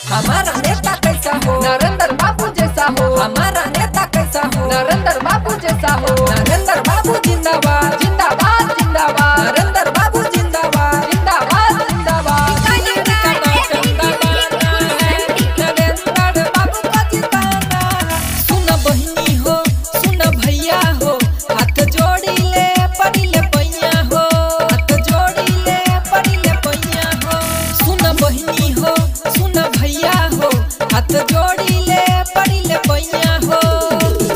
हमारा नेता कैसा हो, नरेंद्र बाबू जैसा हो। हमारा नेता कैसा हो, नरेंद्र बाबू जैसा हो। नरेंद्र बाबू जिंदाबाद जिंदाबाद जिंदाबाद। नरेंद्र बाबू जिंदाबाद जिंदाबाद जिंदाबाद। नरेंद्र बाबू का जिताना। सुन बहिनी हो, सुन भैया हो, हाथ जोड़ी ले पड़ी ले पैया हो। हाथ जोड़ी ले पड़ी ले पैया हो। सुन बहिनी हो, सुन भैया हो, हाथ जोड़ी ले पड़ी ले पैया हो।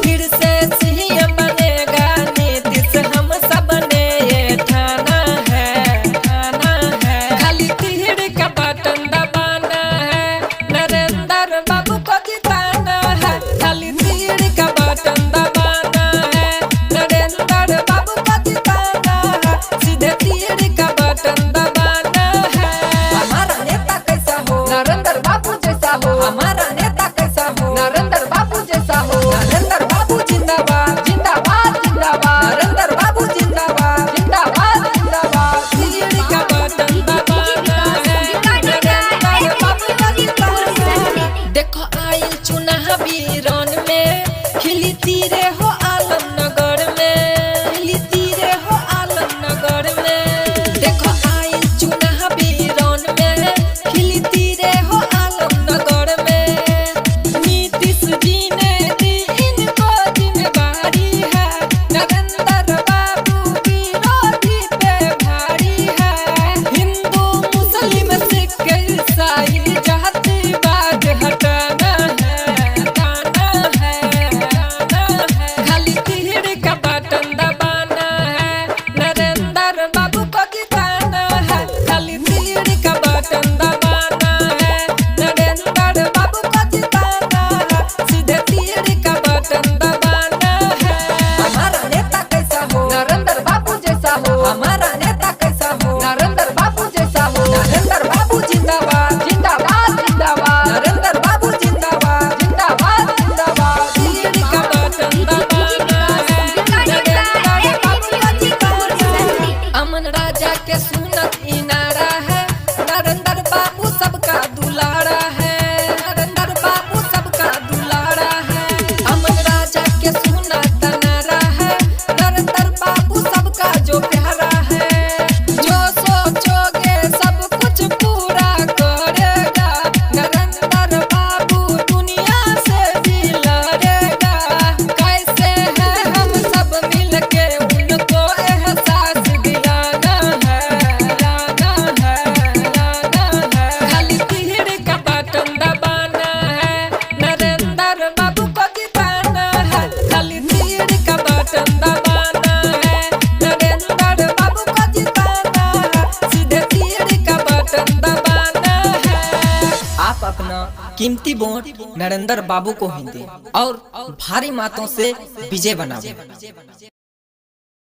फिर से सीएम बनेगा नीतीश, हम सब ने ये ठाना है, ठाना है। खाली तीर का बटन दबाना है, नरेंद्र बाबू को जिताना है। खाली तीर का बटन दबाना है, नरेंद्र बाबू को जिताना है। सीधे तीर का बटन दबाना है। हमारा नेता कैसा हो, नरेंद्र बाबू जैसा हो। हमारा नेता कैसा हो, नरेंद्र बाबू जैसा हो। नरेंद्र बाबू जिंदाबाद जिंदाबाद जिंदाबाद। नरेंद्र बाबू जिंदाबाद जिंदाबाद जिंदाबाद। तीर का बटन दबाना है, नरेंद्र बाबू को जिताना है। देखो आइल चुनावी रण में, खिली तीरे हो आलमनगर में, खिली तीरे हो आलमनगर में। देखो आइल चुनावी रण में, खिली तीरे हो आलमनगर में। नीतीश जी ने दी इनको जिम्मेदारी है, नरेंद्र बाबू विरोधी पे भारी है। हिंदू मुस्लिम सिख ईसाई जातिवाद हटाना है, हटाना है, हटाना है। खाली तीर का बटन दबाना है, नरेंद्र बाबू को जिताना है। खाली तीर का बटन दबाना है, नरेंद्र बाबू को जिताना है। सीधे तीर का बटन दबाना है। हमारा नेता कैसा हो, नरेंद्र बाबू जैसा हो। हमारा नेता कैसा हो, नरेंद्र बाबू जैसा हो। नरेंद्र बाबू जिंदाबाद जिंदाबाद जिंदाबाद। नरेंद्र बाबू जिंदाबाद जिंदाबाद जिंदाबाद। तीर का बटन दबाना है, नरेंद्र बाबू को जिताना है। अमन राजा के सुनत इनारा है, नरेंद्र बाबू सबका दुलारा है। नरेंद्र बाबू सबका दुलारा है। अमन राजा के सुनत नारा है, नरेंद्र बाबू सबका जो प्यारा है। जो सोचोगे सब कुछ पूरा करेगा, नरेंद्र बाबू दुनिया से भी लड़ेगा। कैसे है हम सब मिलके उनको एहसास दिलाना है, दिलाना है, दिलाना है। खाली तीर का बटन दबाना है, नरेंद्र बाबू को जिताना है। खाली तीर का बटन दबाना है, नरेंद्र बाबू को जिताना है। सीधे तीर का बटन दबाना है। आप अपना कीमती वोट नरेंद्र बाबू को ही दें और भारी मतों से विजय बनाएं।